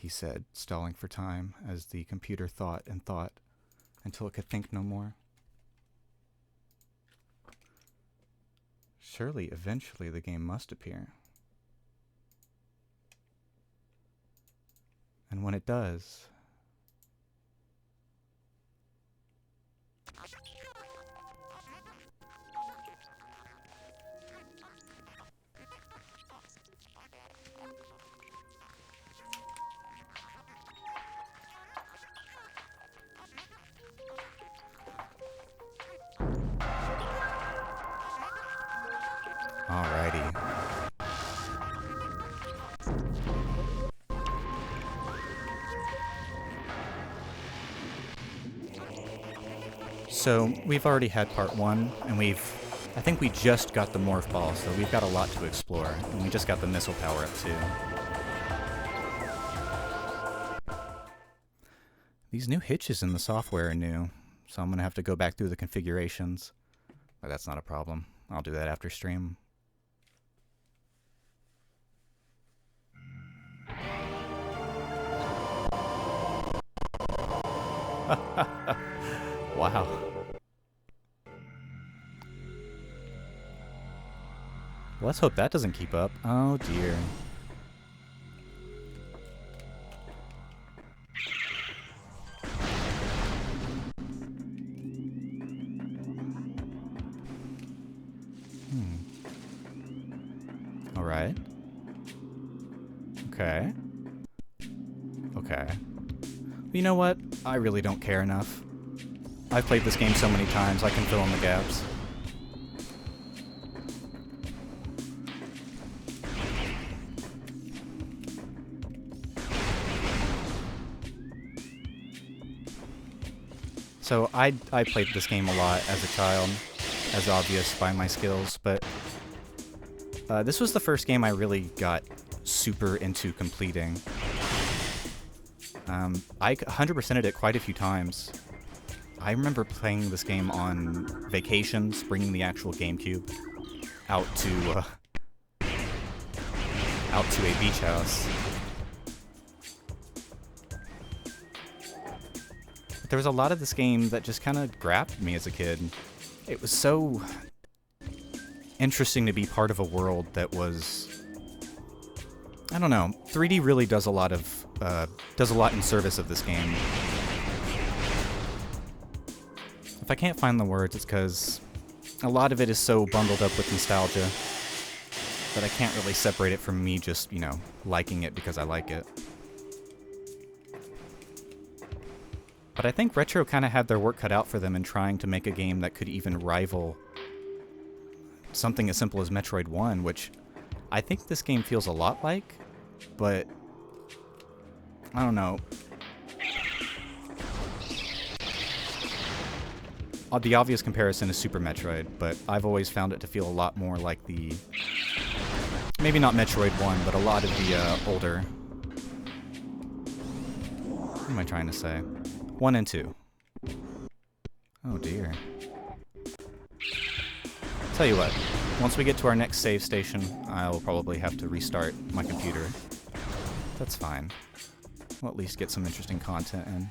he said, stalling for time as the computer thought and thought until it could think no more. Surely, eventually, the game must appear. And when it does... Alrighty. So, we've already had part 1, and I think we just got the morph ball, so we've got a lot to explore, and we just got the missile power up too. These new hitches in the software are new, so I'm gonna have to go back through the configurations. But that's not a problem. I'll do that after stream. Wow. Let's hope that doesn't keep up. Oh dear. Alright. Okay. Okay. You know what? I really don't care enough. I've played this game so many times, I can fill in the gaps. So I played this game a lot as a child, as obvious by my skills, but this was the first game I really got super into completing. I 100%ed it quite a few times. I remember playing this game on vacations, bringing the actual GameCube out to a beach house. But there was a lot of this game that just kind of grabbed me as a kid. It was so interesting to be part of a world that was, I don't know, 3D really does a lot in service of this game. If I can't find the words, it's because a lot of it is so bundled up with nostalgia that I can't really separate it from me just, you know, liking it because I like it. But I think Retro kind of had their work cut out for them in trying to make a game that could even rival something as simple as Metroid 1, which I think this game feels a lot like, but I don't know. The obvious comparison is Super Metroid, but I've always found it to feel a lot more like the... maybe not Metroid 1, but a lot of the older... what am I trying to say? 1 and 2. Oh dear. Tell you what, once we get to our next save station, I'll probably have to restart my computer. That's fine. We'll at least get some interesting content in.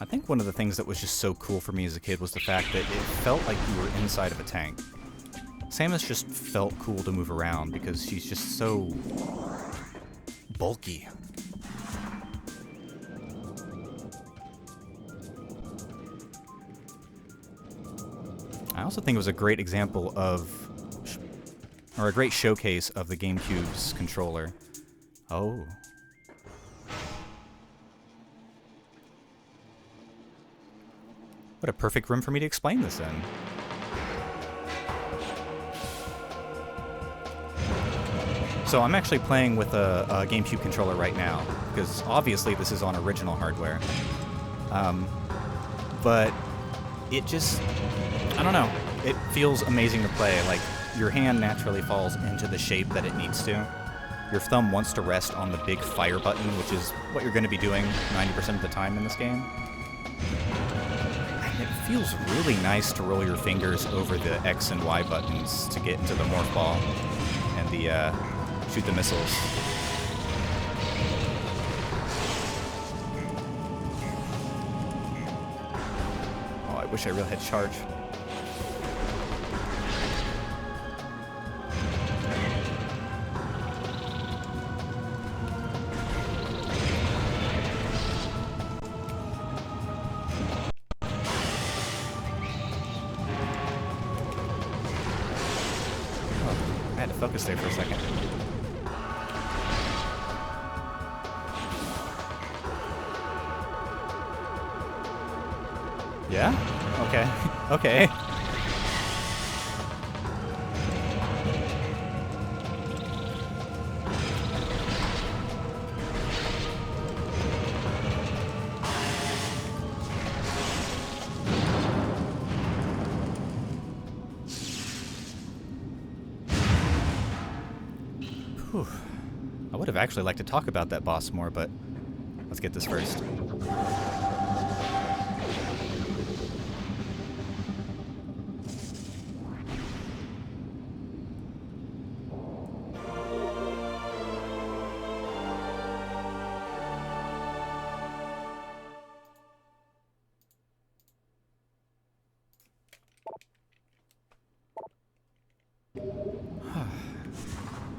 I think one of the things that was just so cool for me as a kid was the fact that it felt like you were inside of a tank. Samus just felt cool to move around because she's just so bulky. I also think it was a great example of, or a great showcase of the GameCube's controller. Oh. What a perfect room for me to explain this in. So I'm actually playing with a GameCube controller right now, because obviously this is on original hardware. But it just, I don't know, it feels amazing to play. Like, your hand naturally falls into the shape that it needs to. your thumb wants to rest on the big fire button, which is what you're going to be doing 90% of the time in this game. And it feels really nice to roll your fingers over the X and Y buttons to get into the morph ball and the shoot the missiles. Oh, I wish I really had charge. Focus there for a second. Yeah? Okay. Okay. Whew. I would have actually liked to talk about that boss more, but let's get this first.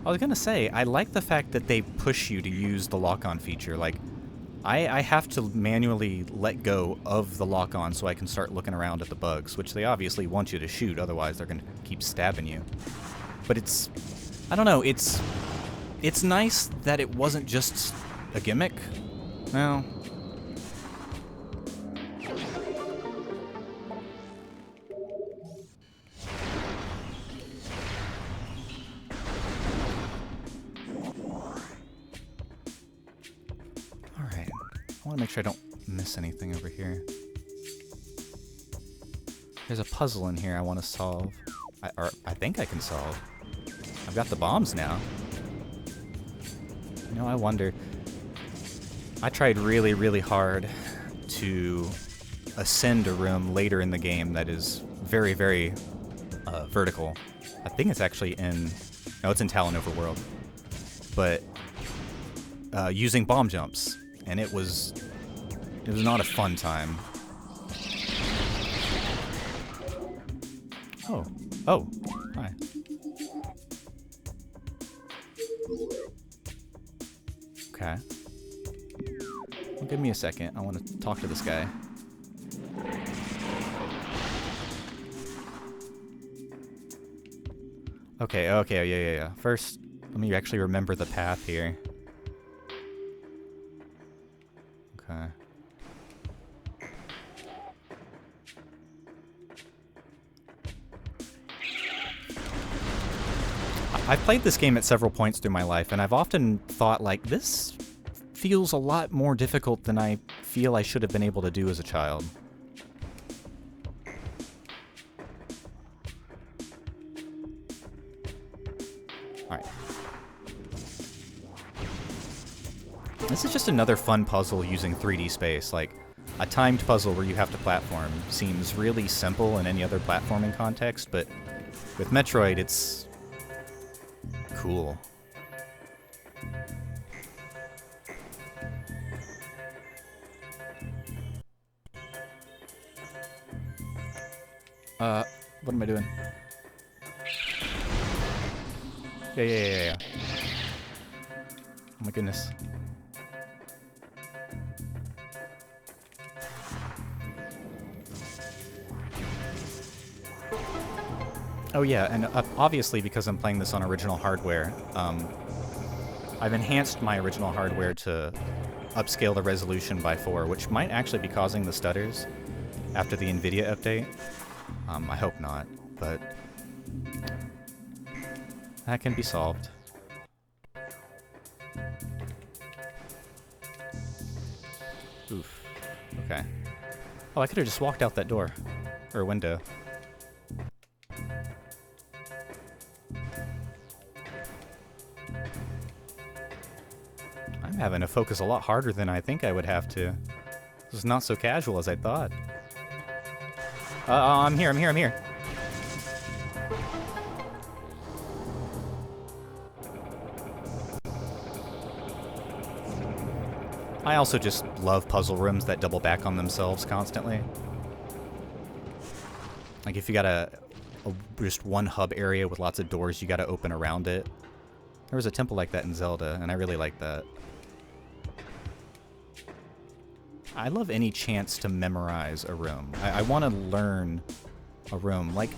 I was gonna say, I like the fact that they push you to use the lock-on feature. Like, I have to manually let go of the lock-on so I can start looking around at the bugs, which they obviously want you to shoot, otherwise they're gonna keep stabbing you. But it's... I don't know, it's nice that it wasn't just a gimmick. Well... I want to make sure I don't miss anything over here. There's a puzzle in here I want to solve. I think I can solve. I've got the bombs now. You know, I wonder... I tried really, really hard to ascend a room later in the game that is very, very vertical. I think it's actually in... No, it's in Talon Overworld. But using bomb jumps. And it was not a fun time. Oh. Oh. Hi. Okay. Well, give me a second. I want to talk to this guy. Okay, okay, yeah. First, let me actually remember the path here. Okay. I've played this game at several points through my life, and I've often thought, like, this feels a lot more difficult than I feel I should have been able to do as a child. Alright. This is just another fun puzzle using 3D space. Like, a timed puzzle where you have to platform seems really simple in any other platforming context, but with Metroid, it's cool. What am I doing? Yeah. Oh my goodness. Oh yeah, and obviously because I'm playing this on original hardware, I've enhanced my original hardware to upscale the resolution by 4, which might actually be causing the stutters after the NVIDIA update. I hope not, but that can be solved. Oof. Okay. Oh, I could have just walked out that door. Or window. I'm having to focus a lot harder than I think I would have to. This is not so casual as I thought. I'm here, I'm here, I'm here. I also just love puzzle rooms that double back on themselves constantly. Like if you got just one hub area with lots of doors you gotta open around it. There was a temple like that in Zelda, and I really like that. I love any chance to memorize a room. I want to learn a room. Like,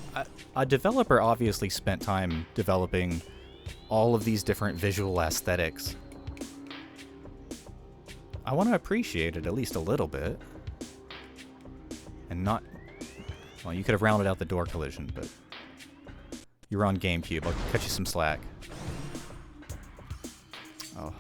a developer obviously spent time developing all of these different visual aesthetics. I want to appreciate it at least a little bit. And not... Well, you could have rounded out the door collision, but... You were on GameCube. I'll cut you some slack. Oh.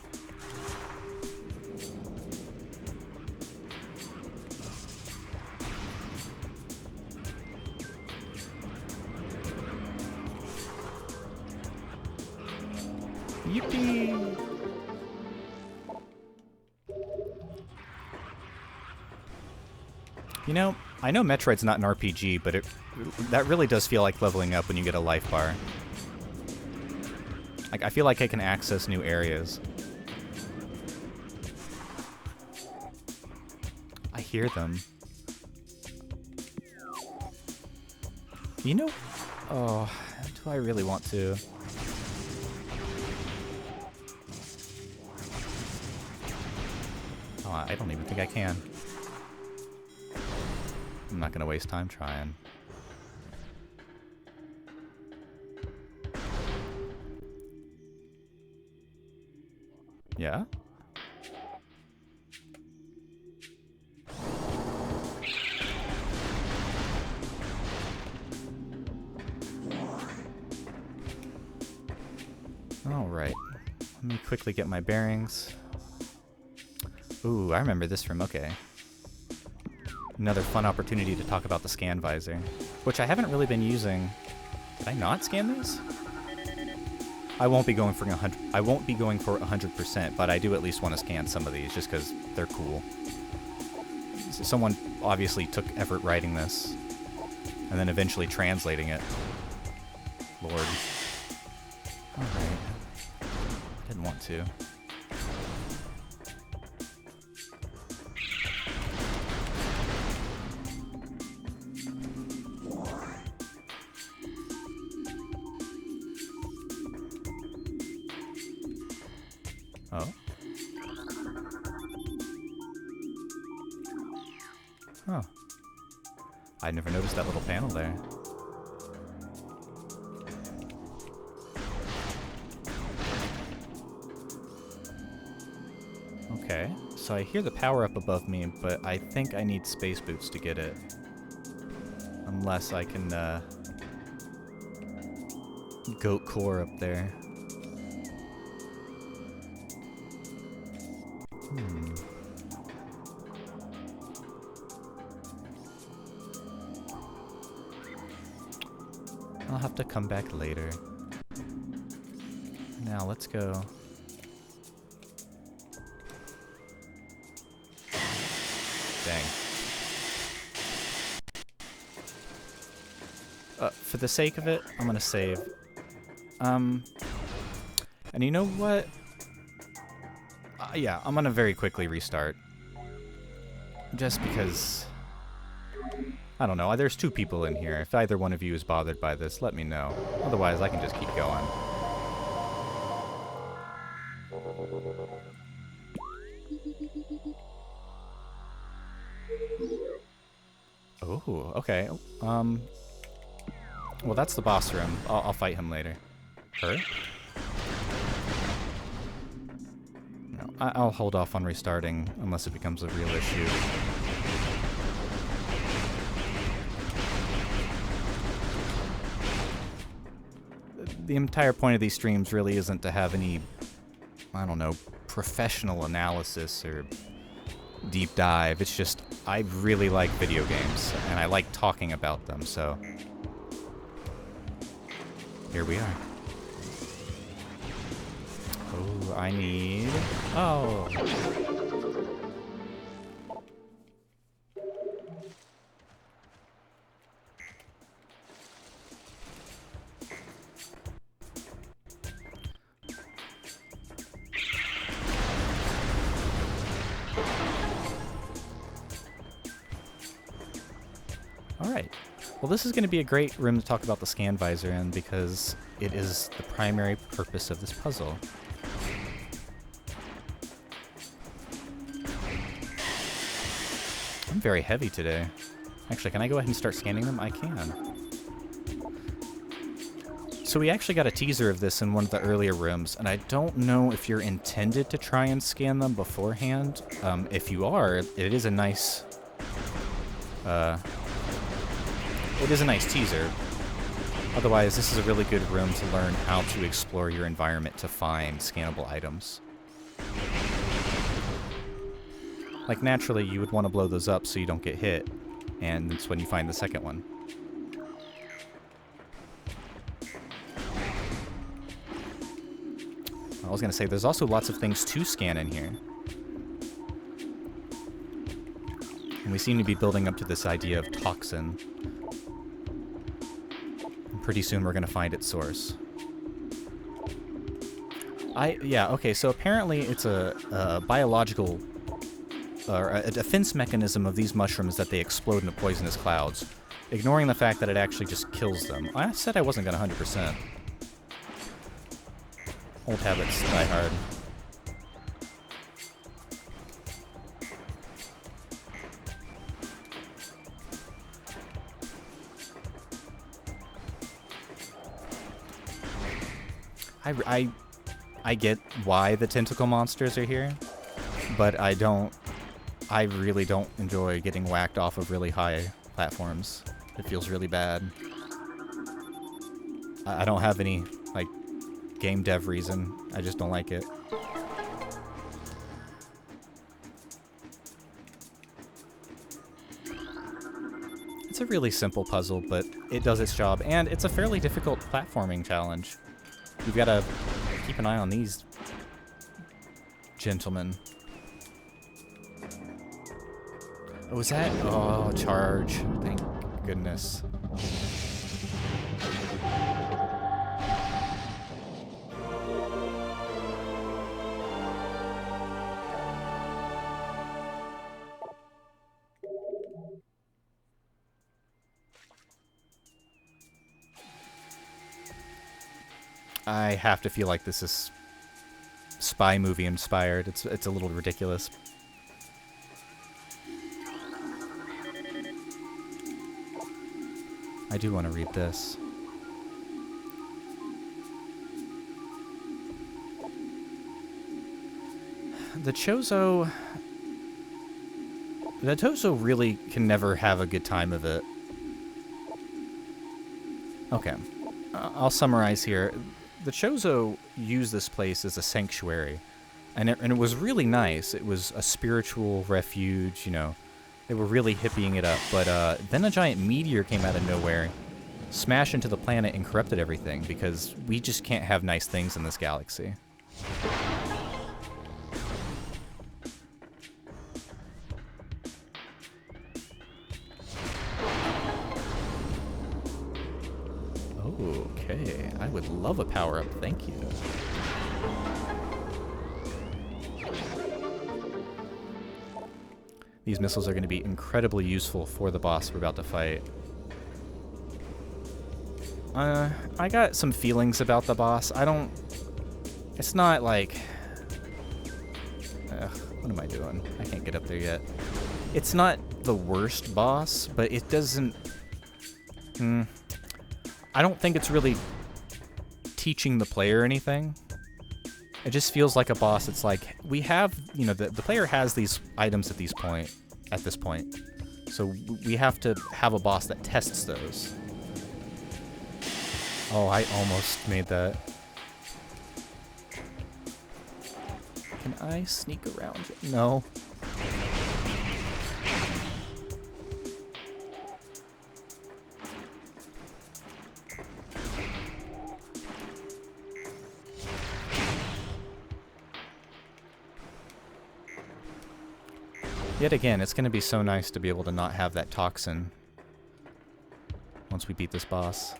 Yippee! You know, I know Metroid's not an RPG, but that really does feel like leveling up when you get a life bar. Like, I feel like I can access new areas. I hear them. You know... Oh, do I really want to? Oh, I don't even think I can. I'm not gonna waste time trying. Yeah? Alright. Let me quickly get my bearings. Ooh, I remember this from... Okay. Another fun opportunity to talk about the scan visor, which I haven't really been using. Did I not scan this? I won't be going for 100. I won't be going for 100%, but I do at least want to scan some of these just because they're cool. Someone obviously took effort writing this, and then eventually translating it. Lord. All right. Didn't want to. Oh. Huh. I never noticed that little panel there. Okay, so I hear the power up above me, but I think I need space boots to get it. Unless I can, goat core up there. I'll have to come back later. Now, let's go. Dang. For the sake of it, I'm gonna save. And you know what? Yeah, I'm gonna very quickly restart. Just because... I don't know, there's two people in here. If either one of you is bothered by this, let me know. Otherwise, I can just keep going. Oh, okay. Well, that's the boss room. I'll fight him later. Her? No, I'll hold off on restarting unless it becomes a real issue. The entire point of these streams really isn't to have any, I don't know, professional analysis or deep dive. It's just, I really like video games, and I like talking about them, so here we are. Oh, I need... Oh. Alright. Well, this is going to be a great room to talk about the scan visor in because it is the primary purpose of this puzzle. I'm very heavy today. Actually, can I go ahead and start scanning them? I can. So we actually got a teaser of this in one of the earlier rooms, and I don't know if you're intended to try and scan them beforehand. If you are, it is a nice... it is a nice teaser. Otherwise, this is a really good room to learn how to explore your environment to find scannable items. Like, naturally, you would want to blow those up so you don't get hit, and that's when you find the second one. I was going to say, there's also lots of things to scan in here. And we seem to be building up to this idea of toxin. And pretty soon we're going to find its source. Yeah, okay, so apparently it's a biological... or a defense mechanism of these mushrooms that they explode into poisonous clouds, ignoring the fact that it actually just kills them. I said I wasn't going to 100%. Old habits die hard. I get why the tentacle monsters are here, but I really don't enjoy getting whacked off of really high platforms. It feels really bad. I don't have any, like, game dev reason. I just don't like it. It's a really simple puzzle, but it does its job, and it's a fairly difficult platforming challenge. You've got to keep an eye on these gentlemen. Oh, is that? Oh, charge. Thank goodness. I have to feel like this is spy movie inspired. It's a little ridiculous. I do want to read this. The Chozo really can never have a good time of it. Okay. I'll summarize here. The Chozo used this place as a sanctuary, and it was really nice. It was a spiritual refuge, you know. They were really hippieing it up, but then a giant meteor came out of nowhere, smashed into the planet, and corrupted everything, because we just can't have nice things in this galaxy. Okay, I would love a power-up, thank you. These missiles are going to be incredibly useful for the boss we're about to fight. I got some feelings about the boss. It's not like... what am I doing? I can't get up there yet. It's not the worst boss, but it doesn't... I don't think it's really teaching the player anything. It just feels like a boss. It's like, we have, you know, the player has these items at this point. So we have to have a boss that tests those. Oh, I almost made that. Can I sneak around it? No. Yet again, it's going to be so nice to be able to not have that toxin once we beat this boss.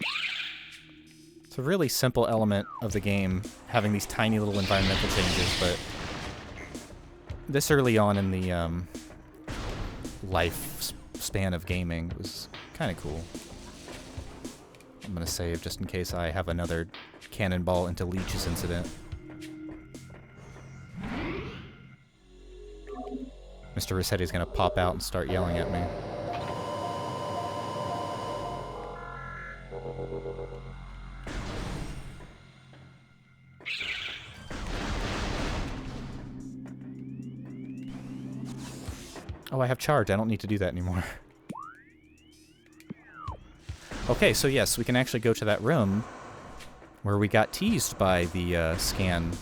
It's a really simple element of the game, having these tiny little environmental changes, but this early on in the life span of gaming was kind of cool. I'm going to save just in case I have another cannonball into leeches incident. Mr. Rossetti's gonna pop out and start yelling at me. Oh, I have charge. I don't need to do that anymore. Okay, so yes, we can actually go to that room where we got teased by the scan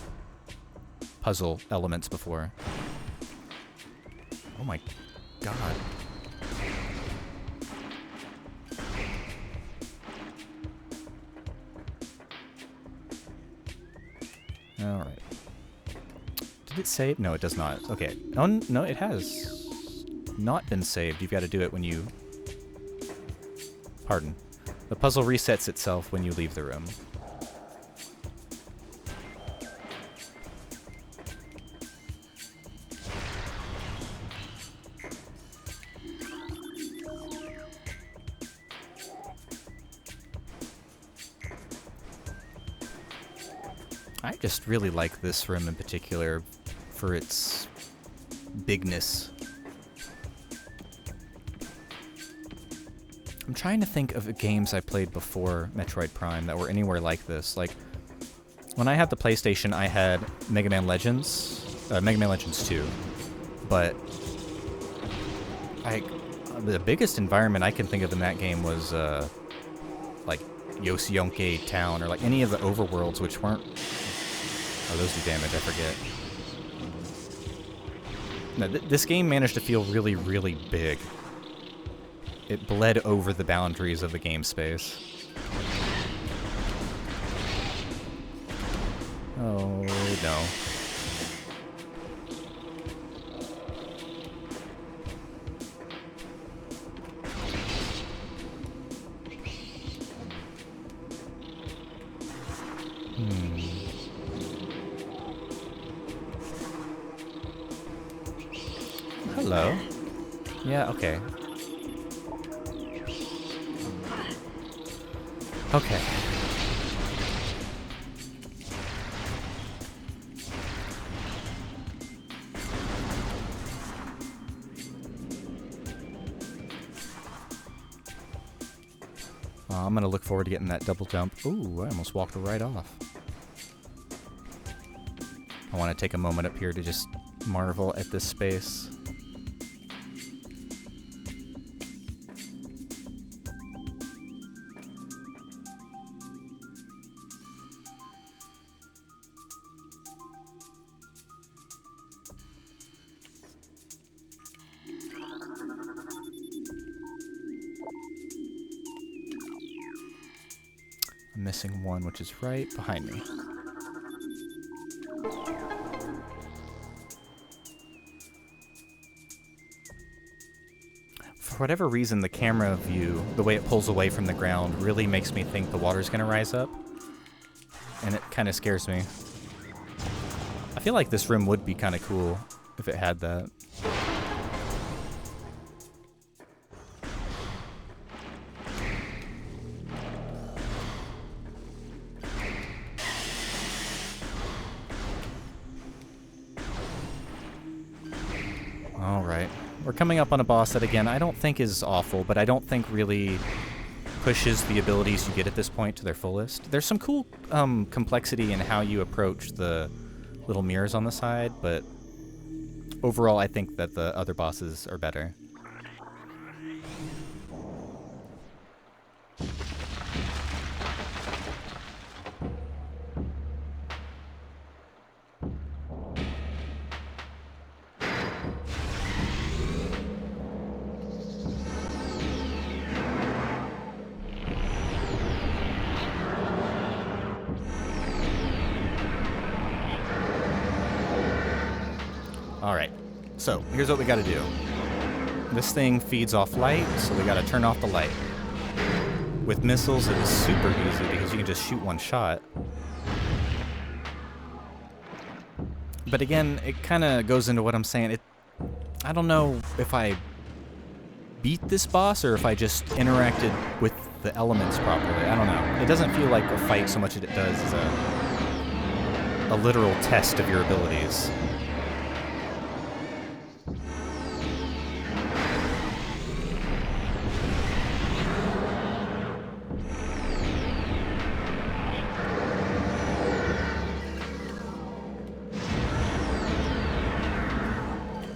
puzzle elements before. Oh my god. Alright. Did it save? No, it does not. Okay. Oh, no, it has not been saved. You've got to do it when you... Pardon. The puzzle resets itself when you leave the room. I just really like this room in particular for its bigness. I'm trying to think of games I played before Metroid Prime that were anywhere like this. Like, when I had the PlayStation, I had Mega Man Legends 2, but the biggest environment I can think of in that game was like Yoshionke Town, or like any of the overworlds, which weren't... Oh, those do damage, I forget. No, this game managed to feel really, really big. It bled over the boundaries of the game space. Oh, no. Hello. Yeah, okay. Okay. I'm gonna look forward to getting that double jump. Ooh, I almost walked right off. I want to take a moment up here to just marvel at this space. I'm missing one, which is right behind me. For whatever reason, the camera view, the way it pulls away from the ground, really makes me think the water's gonna rise up. And it kind of scares me. I feel like this room would be kind of cool if it had that. Alright. We're coming up on a boss that, again, I don't think is awful, but I don't think really pushes the abilities you get at this point to their fullest. There's some cool complexity in how you approach the little mirrors on the side, but overall I think that the other bosses are better. So, here's what we gotta do. This thing feeds off light, so we gotta turn off the light. With missiles, it is super easy because you can just shoot one shot. But again, it kind of goes into what I'm saying. I don't know if I beat this boss or if I just interacted with the elements properly. I don't know. It doesn't feel like a fight so much as it does as a literal test of your abilities.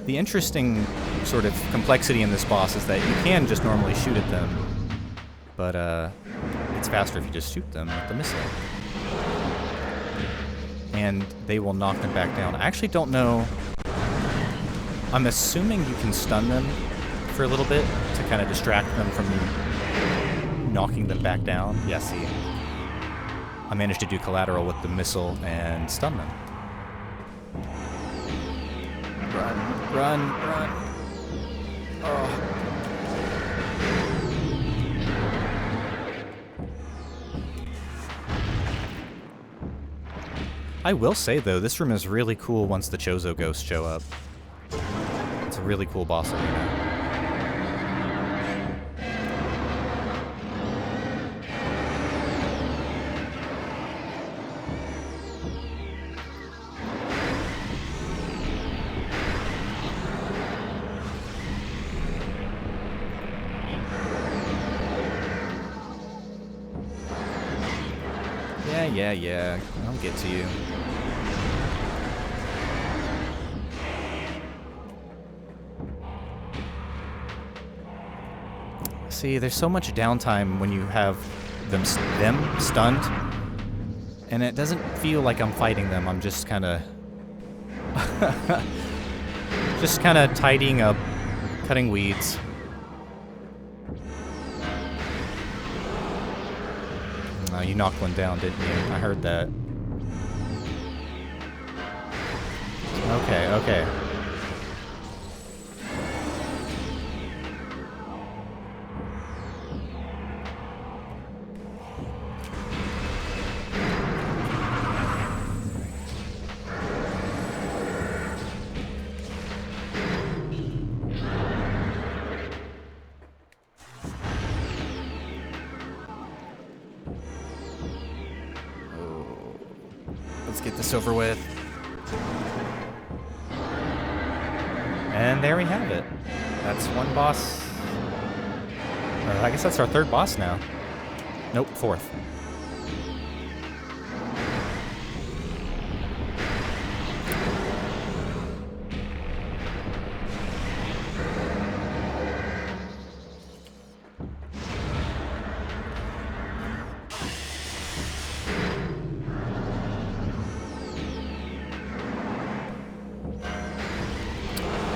The interesting sort of complexity in this boss is that you can just normally shoot at them, but it's faster if you just shoot them with the missile. And they will knock them back down. I actually don't know. I'm assuming you can stun them for a little bit to kind of distract them from knocking them back down. Yeah, see. I managed to do collateral with the missile and stun them. Run, run, run. Oh. I will say, though, this room is really cool once the Chozo ghosts show up. It's a really cool boss arena. Yeah. I'll get to you. See, there's so much downtime when you have them stunned, and it doesn't feel like I'm fighting them. I'm just kind of tidying up, cutting weeds. You knocked one down, didn't you? I heard that. Okay. Let's get this over with. And there we have it. That's one boss. I guess that's our third boss now. Nope, fourth.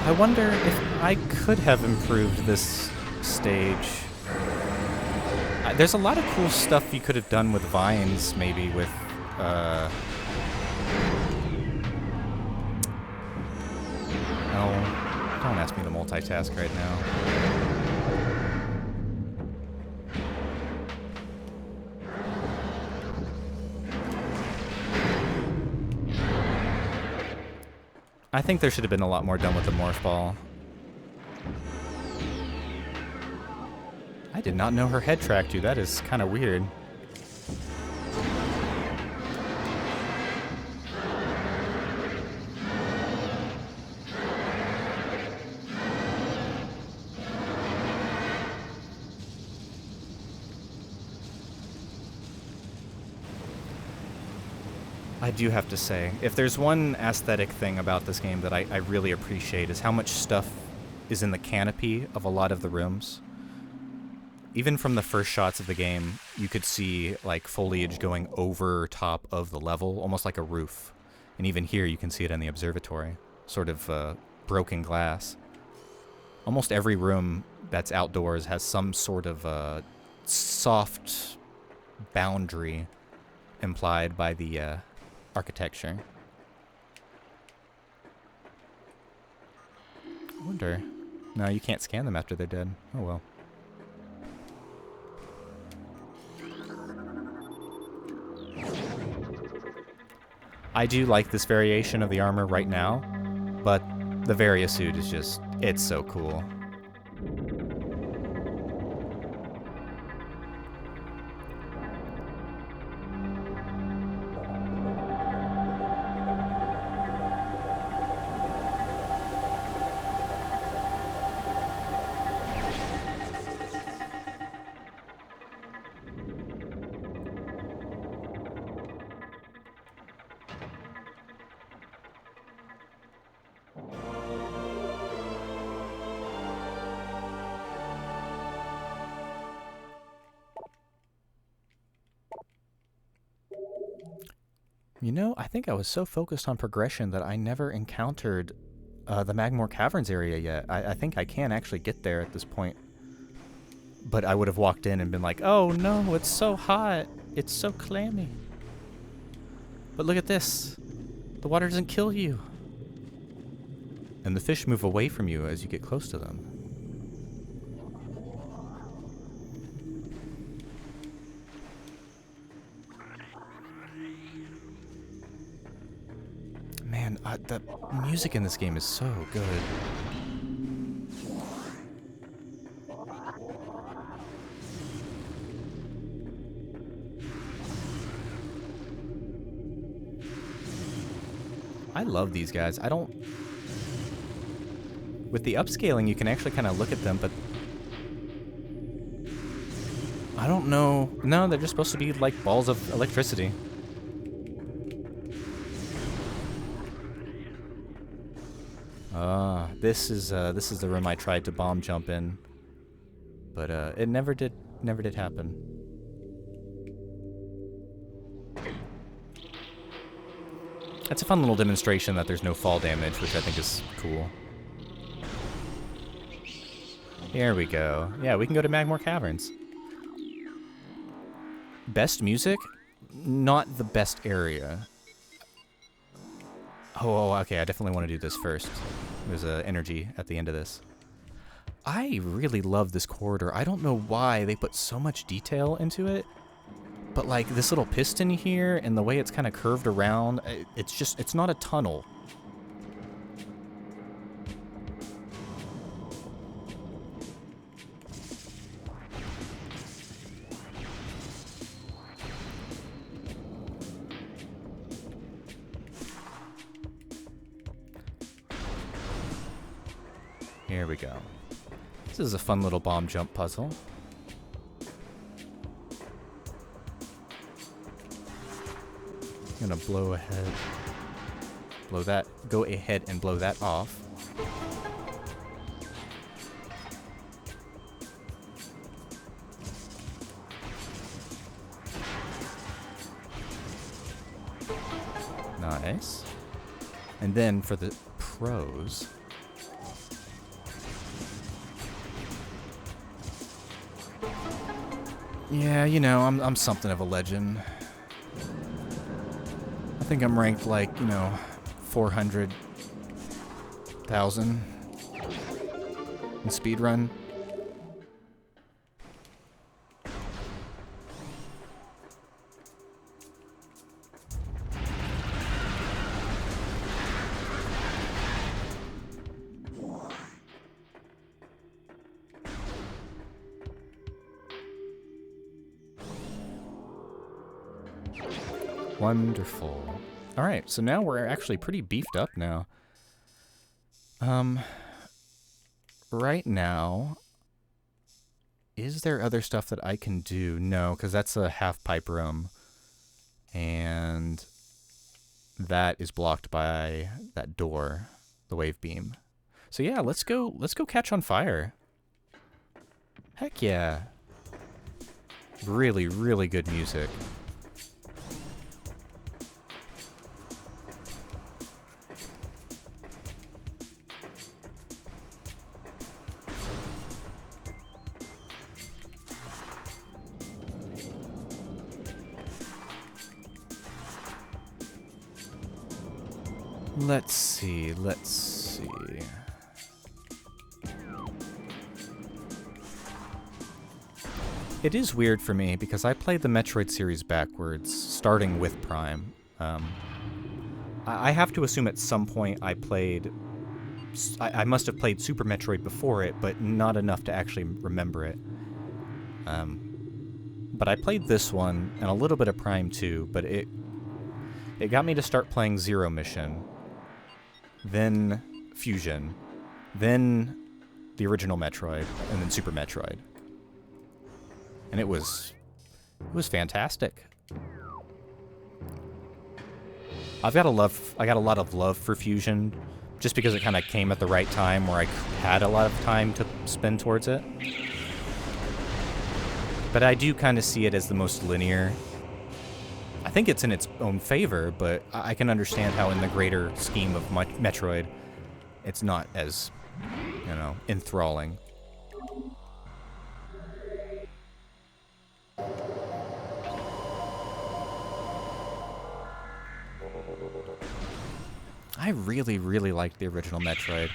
I wonder if I could have improved this stage. There's a lot of cool stuff you could have done with vines, maybe with, oh, don't ask me to multitask right now. I think there should have been a lot more done with the morph ball. I did not know her head tracked you. That is kind of weird. I do have to say, if there's one aesthetic thing about this game that I really appreciate is how much stuff is in the canopy of a lot of the rooms. Even from the first shots of the game, you could see like foliage going over top of the level, almost like a roof. And even here you can see it in the observatory, sort of broken glass. Almost every room that's outdoors has some sort of soft boundary implied by the architecture. I wonder. No, you can't scan them after they're dead. Oh well. I do like this variation of the armor right now, but the Varia suit is just, it's so cool. You know, I think I was so focused on progression that I never encountered the Magmore Caverns area yet. I think I can actually get there at this point. But I would have walked in and been like, oh no, it's so hot. It's so clammy. But look at this. The water doesn't kill you. And the fish move away from you as you get close to them. Man, the music in this game is so good. I love these guys. I don't... With the upscaling, you can actually kind of look at them, but... I don't know... No, they're just supposed to be like balls of electricity. This is the room I tried to bomb jump in, but it never did happen. That's a fun little demonstration that there's no fall damage, which I think is cool. Here we go. Yeah, we can go to Magmore Caverns. Best music? Not the best area. Oh, okay, I definitely want to do this first. There's energy at the end of this. I really love this corridor. I don't know why they put so much detail into it, but like this little piston here and the way it's kind of curved around, it's not a tunnel. Here we go. This is a fun little bomb jump puzzle. I'm gonna blow ahead. Blow that. Go ahead and blow that off. Nice. And then for the pros. Yeah, you know, I'm something of a legend. I think I'm ranked like, 400,000 in speedrun. Wonderful. Alright, so now we're actually pretty beefed up now. Right now, is there other stuff that I can do? No, because that's a half-pipe room. And that is blocked by that door, the wave beam. So yeah, let's go catch on fire. Heck yeah. Really, really good music. Let's see. It is weird for me because I played the Metroid series backwards, starting with Prime. I have to assume at some point I must have played Super Metroid before it, but not enough to actually remember it. But I played this one and a little bit of Prime 2, but it got me to start playing Zero Mission, then Fusion, then the original Metroid, and then Super Metroid. And it was fantastic. I got a lot of love for Fusion, just because it kind of came at the right time where I had a lot of time to spend towards it. But I do kind of see it as the most linear. I think it's in its own favor, but I can understand how in the greater scheme of Metroid, it's not as, enthralling. I really, really liked the original Metroid.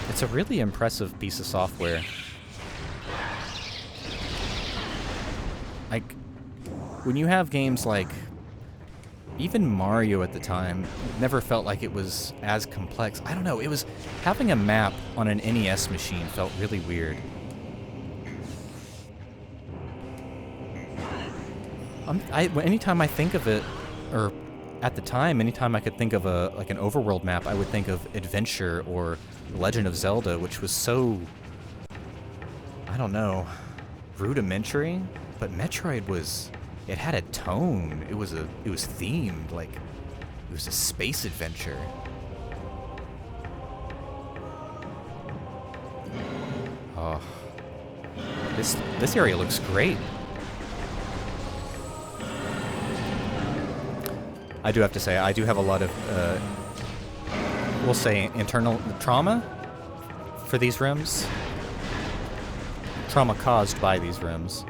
It's a really impressive piece of software. Like, when you have games like, even Mario at the time, never felt like it was as complex. I don't know, it was, having a map on an NES machine felt really weird. Anytime I think of it, or at the time, anytime I could think of an overworld map, I would think of Adventure or Legend of Zelda, which was so, I don't know, rudimentary. But Metroid it had a tone. It was themed, like it was a space adventure. Oh, this area looks great. I do have to say, I do have a lot of, we'll say, internal trauma for these rooms. Trauma caused by these rooms.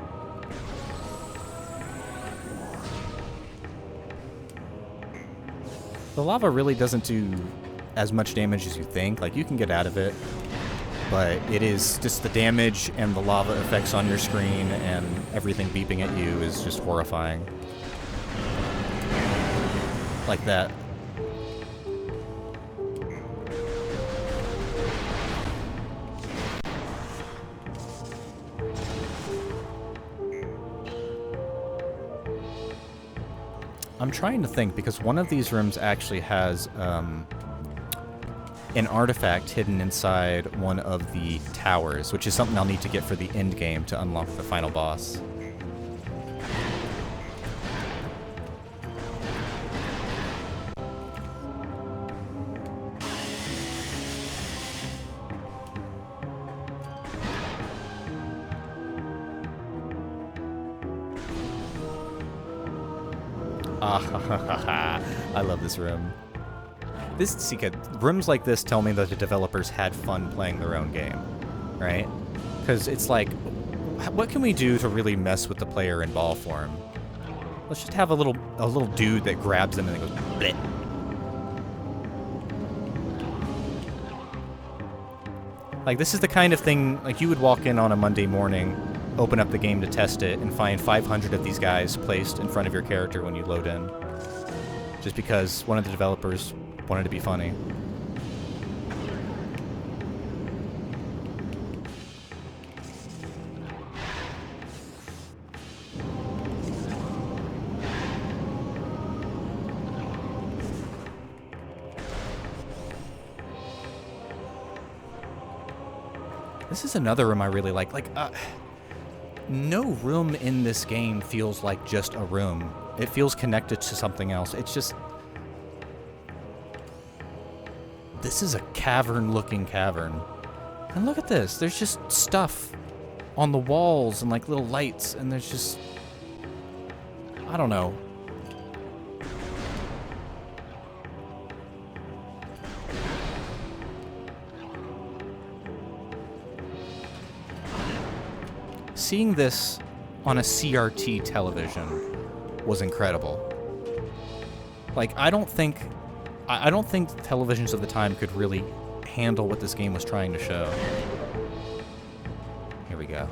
The lava really doesn't do as much damage as you think. Like, you can get out of it, but it is just the damage and the lava effects on your screen and everything beeping at you is just horrifying. Like that. I'm trying to think, because one of these rooms actually has an artifact hidden inside one of the towers, which is something I'll need to get for the end game to unlock the final boss. I love this room. Rooms like this tell me that the developers had fun playing their own game, right? Because it's like, what can we do to really mess with the player in ball form? Let's just have a little dude that grabs them and then goes bleh. Like, this is the kind of thing, like, you would walk in on a Monday morning, open up the game to test it, and find 500 of these guys placed in front of your character when you load in. Just because one of the developers wanted to be funny. This is another room I really like. No room in this game feels like just a room. It feels connected to something else. It's just... This is a cavern-looking cavern. And look at this. There's just stuff on the walls and, like, little lights, and there's just... I don't know. Seeing this on a CRT television was incredible. Like, I don't think televisions of the time could really handle what this game was trying to show. Here we go.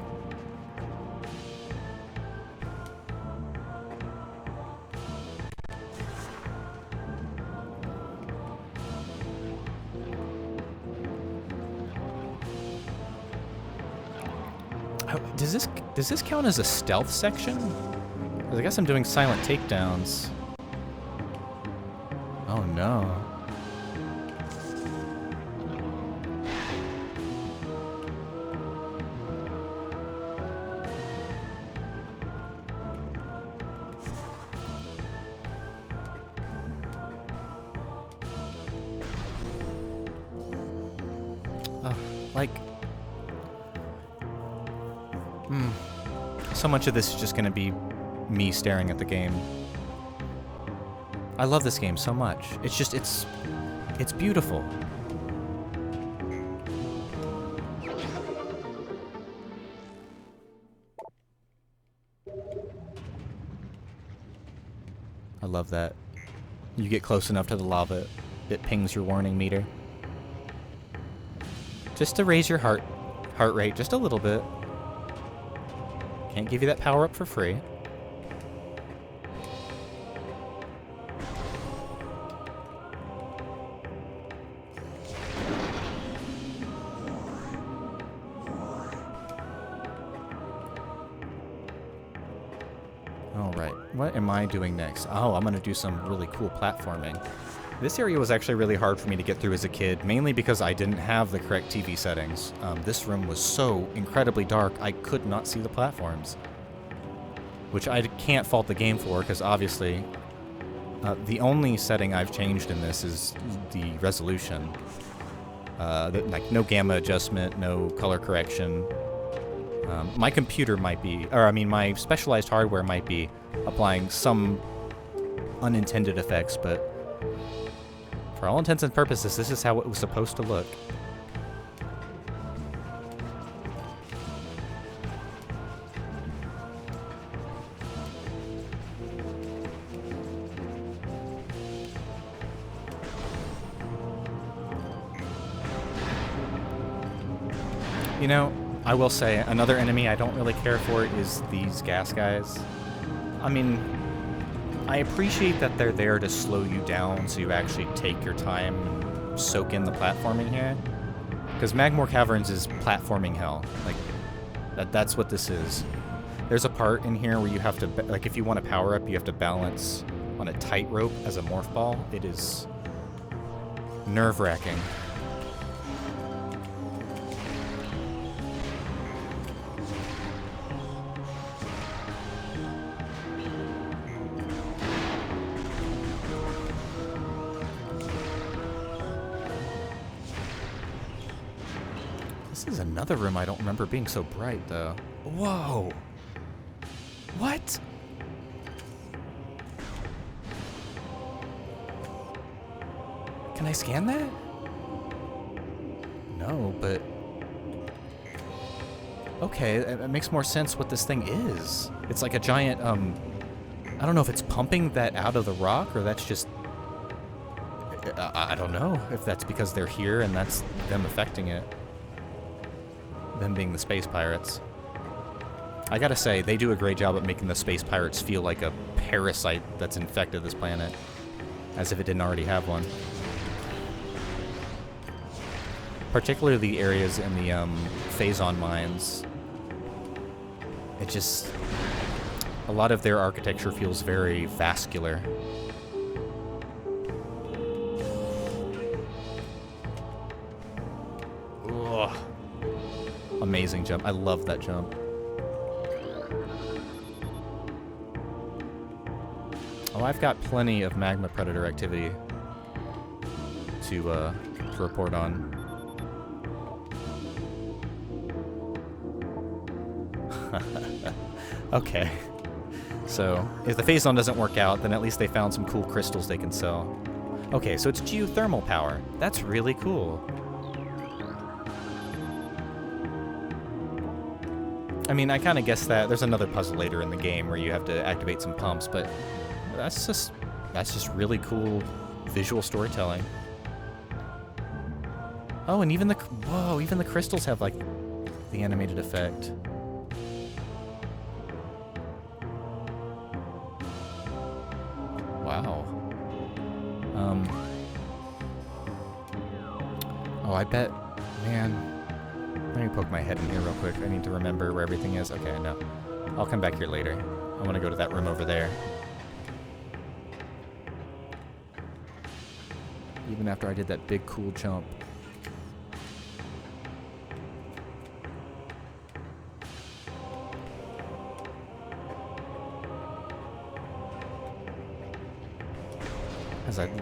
Does this count as a stealth section? 'Cause I guess I'm doing silent takedowns. Oh no. Like, so much of this is just gonna be me staring at the game. I love this game so much. It's just, it's beautiful. I love that. You get close enough to the lava, it pings your warning meter. Just to raise your heart rate just a little bit. Can't give you that power up for free. Alright, what am I doing next? Oh, I'm gonna do some really cool platforming. This area was actually really hard for me to get through as a kid, mainly because I didn't have the correct TV settings. This room was so incredibly dark, I could not see the platforms. Which I can't fault the game for, because obviously, the only setting I've changed in this is the resolution. Like, no gamma adjustment, no color correction. My computer might be, or I mean, my specialized hardware might be applying some unintended effects, but for all intents and purposes, this is how it was supposed to look. You know, I will say, another enemy I don't really care for is these gas guys. I mean, I appreciate that they're there to slow you down so you actually take your time and soak in the platforming here. Because Magmore Caverns is platforming hell. Like, that's what this is. There's a part in here where you have to, like, if you want to power up, you have to balance on a tightrope as a morph ball. It is nerve-wracking. This is another room I don't remember being so bright, though. Whoa! What? Can I scan that? No, but... Okay, it makes more sense what this thing is. It's like a giant, I don't know if it's pumping that out of the rock, or that's just... I don't know if that's because they're here and that's them affecting it. Them being the space pirates. I gotta say, they do a great job at making the space pirates feel like a parasite that's infected this planet. As if it didn't already have one. Particularly the areas in the Phazon mines. It just... A lot of their architecture feels very vascular. Ugh. Amazing jump. I love that jump. Oh, I've got plenty of magma predator activity to report on. Okay. So, if the Phazon doesn't work out, then at least they found some cool crystals they can sell. Okay, so it's geothermal power. That's really cool. I mean, I kind of guessed that. There's another puzzle later in the game where you have to activate some pumps, but that's just really cool visual storytelling. Oh, and even the crystals have, like, the animated effect. Wow. Oh, I bet, man. Let me poke my head in here real quick. I need to remember where everything is. Okay, no. I'll come back here later. I want to go to that room over there. Even after I did that big cool jump.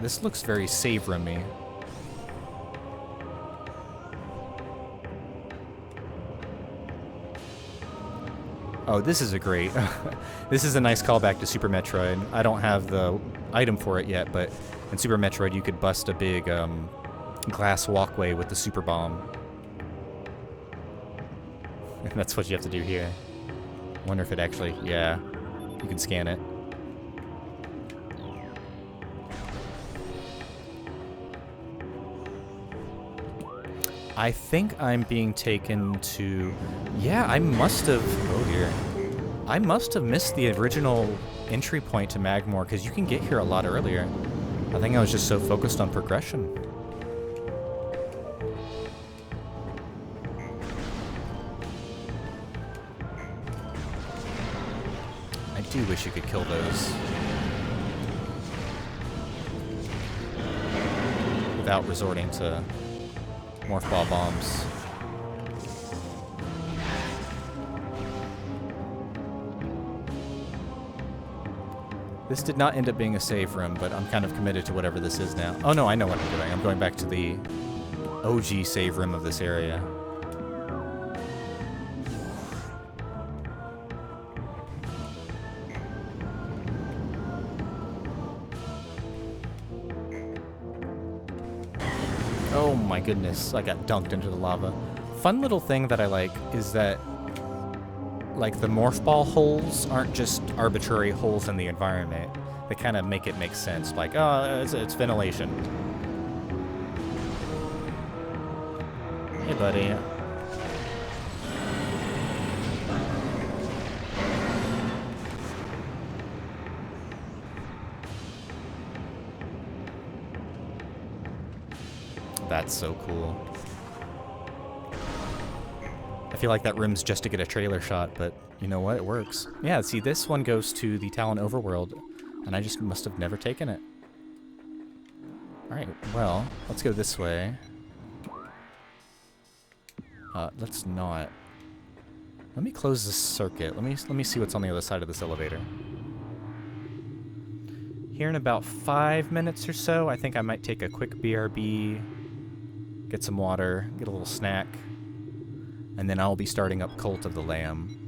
This looks very save roomy. Oh, this is a great... this is a nice callback to Super Metroid. I don't have the item for it yet, but in Super Metroid you could bust a big glass walkway with the super bomb. And that's what you have to do here. Wonder if it actually... yeah, you can scan it. I think I'm being taken to... yeah, I must have... oh dear. I must have missed the original entry point to Magmore, because you can get here a lot earlier. I think I was just so focused on progression. I do wish you could kill those. Without resorting to morph ball bombs. This did not end up being a save room, but I'm kind of committed to whatever this is now. Oh no, I know what I'm doing. I'm going back to the OG save room of this area. Oh my goodness, I got dunked into the lava. Fun little thing that I like is that, like, the morph ball holes aren't just arbitrary holes in the environment. They kind of make it make sense. Like, oh, it's ventilation. Hey, buddy. That's so cool. I feel like that room's just to get a trailer shot, but you know what? It works. Yeah, see, this one goes to the Talon Overworld, and I just must have never taken it. Alright, well, let's go this way. Let's not. Let me close this circuit. Let me see what's on the other side of this elevator. Here in about 5 minutes or so, I think I might take a quick BRB, get some water, get a little snack, and then I'll be starting up Cult of the Lamb.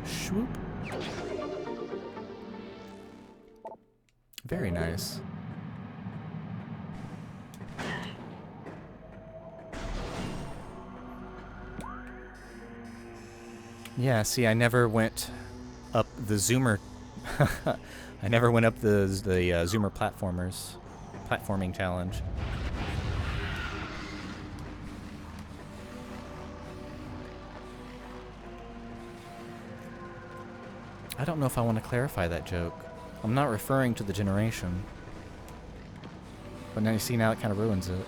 Swoop. Very nice. Yeah, see, I never went up the Zoomer. I never went up the Zoomer platforming challenge. I don't know if I want to clarify that joke. I'm not referring to the generation. But now you see, now it kind of ruins it.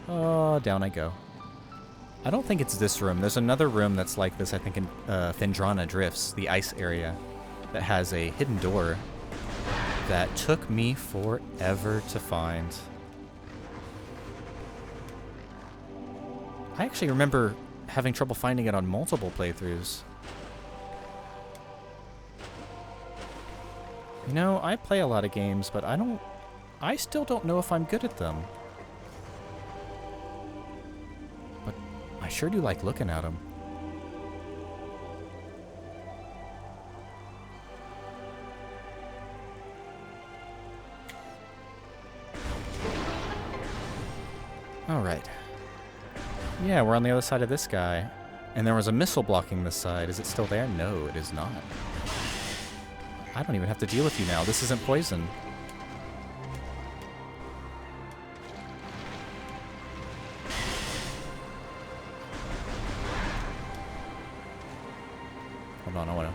Oh, down I go. I don't think it's this room. There's another room that's like this, I think, in Phendrana Drifts, the ice area, that has a hidden door that took me forever to find. I actually remember having trouble finding it on multiple playthroughs. You know, I play a lot of games, but I still don't know if I'm good at them. But I sure do like looking at them. All right. Yeah, we're on the other side of this guy. And there was a missile blocking this side. Is it still there? No, it is not. I don't even have to deal with you now. This isn't poison. Hold on, I wanna...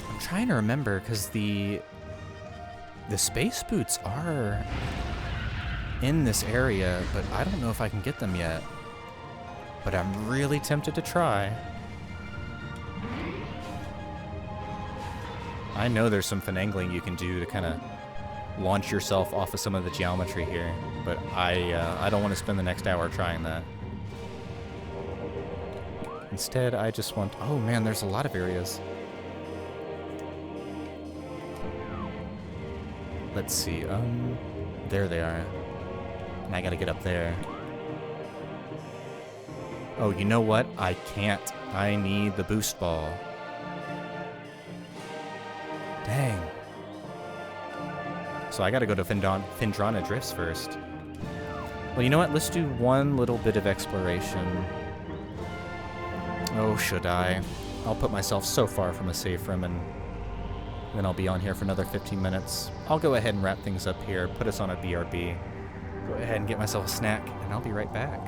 I'm trying to remember, because the space boots are in this area, but I don't know if I can get them yet. But I'm really tempted to try. I know there's some finagling you can do to kind of launch yourself off of some of the geometry here, but I don't want to spend the next hour trying that. Instead, I just want... Oh man, there's a lot of areas. Let's see, there they are. And I gotta get up there. Oh, you know what? I can't. I need the boost ball. Dang. So I gotta go to Findrana Drifts first. Well, you know what? Let's do one little bit of exploration. Oh, should I? I'll put myself so far from a safe room, and then I'll be on here for another 15 minutes. I'll go ahead and wrap things up here, put us on a BRB. Go ahead and get myself a snack, and I'll be right back.